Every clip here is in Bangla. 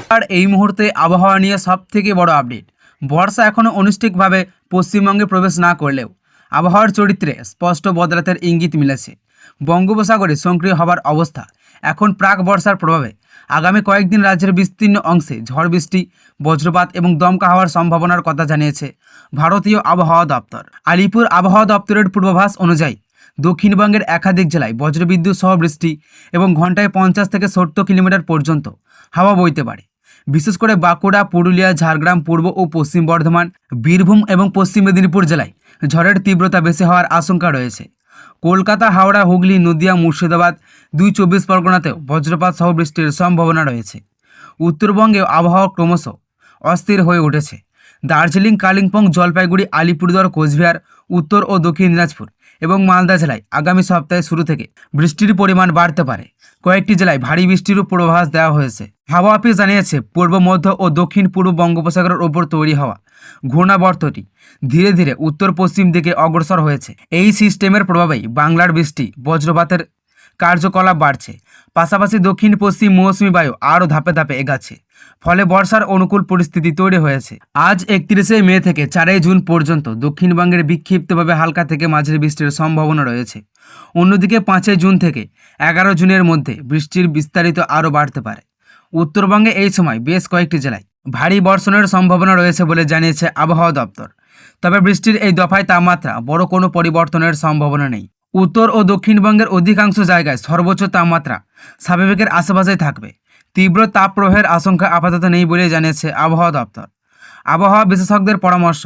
আর এই মুহূর্তে আবহাওয়া নিয়ে সবথেকে বড় আপডেট। বর্ষা এখনও আনুষ্ঠানিকভাবে পশ্চিমবঙ্গে প্রবেশ না করলেও আবহাওয়ার চরিত্রে স্পষ্ট বদলাতের ইঙ্গিত মিলেছে। বঙ্গোপসাগরে সক্রিয় হবার অবস্থা। এখন প্রাক বর্ষার প্রভাবে আগামী কয়েকদিন রাজ্যের বিস্তীর্ণ অংশে ঝড় বৃষ্টি, বজ্রপাত এবং দমকা হওয়ার সম্ভাবনার কথা জানিয়েছে ভারতীয় আবহাওয়া দপ্তর। আলিপুর আবহাওয়া দপ্তরের পূর্বাভাস অনুযায়ী দক্ষিণবঙ্গের একাধিক জেলায় বজ্রবিদ্যুৎ সহ বৃষ্টি এবং ঘন্টায় 50 থেকে 70 কিলোমিটার পর্যন্ত হাওয়া বইতে পারে। বিশেষ করে বাঁকুড়া, পুরুলিয়া, ঝাড়গ্রাম, পূর্ব ও পশ্চিম বর্ধমান, বীরভূম এবং পশ্চিম মেদিনীপুর জেলায় ঝড়ের তীব্রতা বেশি হওয়ার আশঙ্কা রয়েছে। কলকাতা, হাওড়া, হুগলি, নদিয়া, মুর্শিদাবাদ, 24 পরগনাতেও বজ্রপাত সহ বৃষ্টির সম্ভাবনা রয়েছে। উত্তরবঙ্গেও আবহাওয়া ক্রমশ অস্থির হয়ে উঠেছে। দার্জিলিং, কালিম্পং, জলপাইগুড়ি, আলিপুরদুয়ার, কোচবিহার, উত্তর ও দক্ষিণ দিনাজপুর এবং মালদা জেলায় আগামী সপ্তাহের শুরু থেকে বৃষ্টির পরিমাণ বাড়তে পারে। কয়েকটি জেলায় ভারী বৃষ্টিরও পূর্বাভাস দেওয়া হয়েছে। হাওয়া অফিস জানিয়েছে, পূর্ব, মধ্য ও দক্ষিণ পূর্ব বঙ্গোপসাগরের ওপর তৈরি হওয়া ঘূর্ণাবর্তটি ধীরে ধীরে উত্তর পশ্চিম দিকে অগ্রসর হয়েছে। এই সিস্টেমের প্রভাবেই বাংলার বৃষ্টি, বজ্রপাতের কার্যকলাপ বাড়ছে। পাশাপাশি দক্ষিণ পশ্চিম মৌসুমী বায়ু আরও ধাপে ধাপে এগাচ্ছে। ফলে বর্ষার অনুকূল পরিস্থিতি তৈরি হয়েছে। আজ 31শে মে থেকে 4ই জুন পর্যন্ত দক্ষিণবঙ্গের বিক্ষিপ্তভাবে হালকা থেকে মাঝারি বৃষ্টির সম্ভাবনা রয়েছে। অন্যদিকে 5ই জুন থেকে 11 জুনের মধ্যে বৃষ্টির বিস্তারিত আরও বাড়তে পারে। উত্তরবঙ্গে এই সময় বেশ কয়েকটি জেলায় ভারী বর্ষণের সম্ভাবনা রয়েছে বলে জানিয়েছে আবহাওয়া দপ্তর। তবে বৃষ্টির এই দফায় তাপমাত্রা বড় কোনো পরিবর্তনের সম্ভাবনা নেই। উত্তর ও দক্ষিণবঙ্গের অধিকাংশ জায়গায় সর্বোচ্চ তাপমাত্রা স্বাভাবিকের আশেপাশেই থাকবে। তীব্র তাপপ্রবাহের আশঙ্কা আপাতত নেই বলে জানিয়েছে আবহাওয়া দপ্তর। আবহাওয়া বিশেষজ্ঞদের পরামর্শ,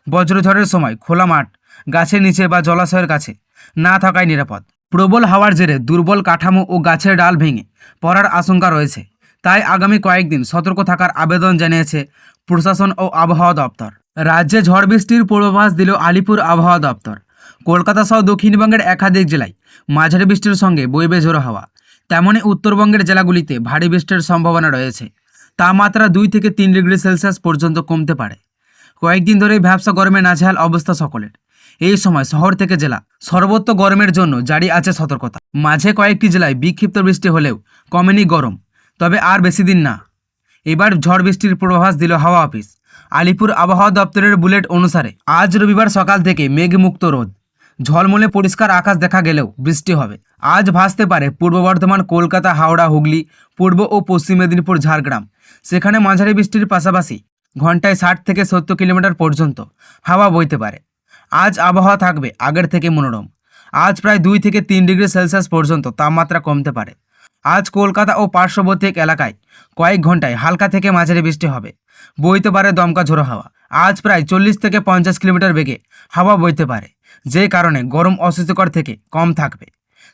বজ্রঝড়ের সময় খোলা মাঠ, গাছের নিচে বা জলাশয়ের কাছে না থাকাই নিরাপদ। প্রবল হাওয়ার জেরে দুর্বল কাঠামো ও গাছের ডাল ভেঙে পড়ার আশঙ্কা রয়েছে। তাই আগামী কয়েকদিন সতর্ক থাকার আবেদন জানিয়েছে প্রশাসন ও আবহাওয়া দপ্তর। রাজ্যে ঝড় বৃষ্টির পূর্বাভাস দিল আলিপুর আবহাওয়া দপ্তর। কলকাতা সহ দক্ষিণবঙ্গের একাধিক জেলায় মাঝারি বৃষ্টির সঙ্গে বইবে ঝোড়ো হাওয়া। তেমনই উত্তরবঙ্গের জেলাগুলিতে ভারী বৃষ্টির সম্ভাবনা রয়েছে। তাপমাত্রা 2 থেকে 3 ডিগ্রি সেলসিয়াস পর্যন্ত কমতে পারে। কয়েকদিন ধরেই ভ্যাপসা গরমে নাজেহাল অবস্থা সকলের। এই সময় শহর থেকে জেলা সর্বত্র গরমের জন্য জারি আছে সতর্কতা। মাঝে কয়েকটি জেলায় বিক্ষিপ্ত বৃষ্টি হলেও কমেনি গরম। তবে আর বেশি দিন না। এবার ঝড় বৃষ্টির পূর্বাভাস দিল হাওয়া অফিস। আলিপুর আবহাওয়া দপ্তরের বুলেট অনুসারে আজ রবিবার সকাল থেকে মেঘমুক্ত রোদ, ঝলমলে পরিষ্কার আকাশ দেখা গেলেও বৃষ্টি হবে। আজ ভাসতে পারে পূর্ব বর্ধমান, কলকাতা, হাওড়া, হুগলি, পূর্ব ও পশ্চিম মেদিনীপুর, ঝাড়গ্রাম। সেখানে মাঝারি বৃষ্টির পাশাপাশি ঘন্টায় 60 থেকে 70 কিলোমিটার পর্যন্ত হাওয়া বইতে পারে। আজ আবহাওয়া থাকবে আগের থেকে মনোরম। আজ প্রায় 2 থেকে 3 ডিগ্রি সেলসিয়াস পর্যন্ত তাপমাত্রা কমতে পারে। আজ কলকাতা ও পার্শ্ববর্তী এলাকায় কয়েক ঘন্টায় হালকা থেকে মাঝারি বৃষ্টি হবে। বইতে পারে দমকা ঝোড়ো হাওয়া। আজ প্রায় 40 থেকে 50 কিলোমিটার বেগে হাওয়া বইতে পারে, যে কারণে গরম অস্বস্তিকর থেকে কম থাকবে।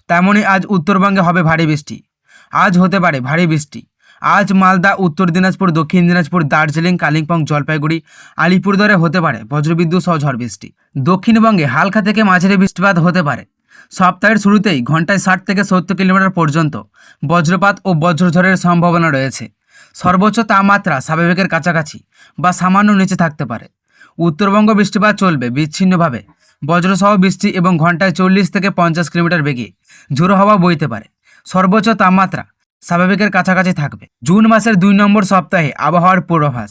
তেমনই আজ উত্তরবঙ্গে হবে ভারী বৃষ্টি। আজ হতে পারে ভারী বৃষ্টি। আজ মালদা, উত্তর দিনাজপুর, দক্ষিণ দিনাজপুর, দার্জিলিং, কালিম্পং, জলপাইগুড়ি, আলিপুরদুয়ারে হতে পারে বজ্রবিদ্যুৎ সহ ঝড় বৃষ্টি। দক্ষিণবঙ্গে হালকা থেকে মাঝারি বৃষ্টিপাত হতে পারে। সপ্তাহের শুরুতেই ঘন্টায় 60 থেকে 70 কিলোমিটার পর্যন্ত বজ্রপাত ও বজ্রঝড়ের সম্ভাবনা রয়েছে। সর্বোচ্চ তাপমাত্রা স্বাভাবিকের কাছাকাছি বা সামান্য নিচে থাকতে পারে। উত্তরবঙ্গ বৃষ্টিপাত চলবে বিচ্ছিন্নভাবে। বজ্রসহ বৃষ্টি এবং ঘন্টায় 40 থেকে 50 কিলোমিটার বেগে ঝোড়ো হাওয়া বইতে পারে। সর্বোচ্চ তাপমাত্রা স্বাভাবিকের কাছাকাছি থাকবে। জুন মাসের 2 নম্বর সপ্তাহে আবহাওয়ার পূর্বাভাস।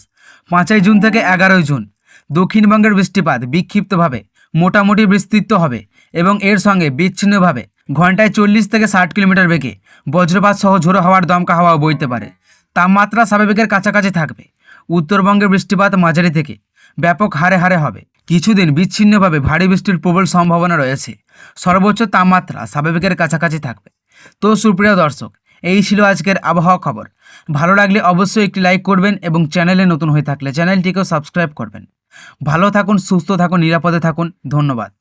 5ই জুন থেকে 11ই জুন দক্ষিণবঙ্গের বৃষ্টিপাত বিক্ষিপ্তভাবে মোটামুটি বিস্তৃত হবে এবং এর সঙ্গে বিচ্ছিন্নভাবে ঘন্টায় 40 থেকে 60 কিলোমিটার বেগে বজ্রপাত সহ ঝোড়ো হাওয়ার দমকা হাওয়া বইতে পারে। তাপমাত্রা স্বাভাবিকের কাছাকাছি থাকবে। উত্তরবঙ্গের বৃষ্টিপাত মাঝারি থেকে ব্যাপক হারে হারে হবে। কিছুদিন বিচ্ছিন্নভাবে ভারী বৃষ্টির প্রবল সম্ভাবনা রয়েছে। সর্বোচ্চ তাপমাত্রা স্বাভাবিকের কাছাকাছি থাকবে। তো সুপ্রিয় দর্শক, এই ছিল আজকের আবহাওয়া খবর। ভালো লাগলে অবশ্যই একটি লাইক করবেন এবং চ্যানেলে নতুন হয়ে থাকলে চ্যানেলটিকেও সাবস্ক্রাইব করবেন। ভালো থাকুন, সুস্থ থাকুন, নিরাপদে থাকুন। ধন্যবাদ।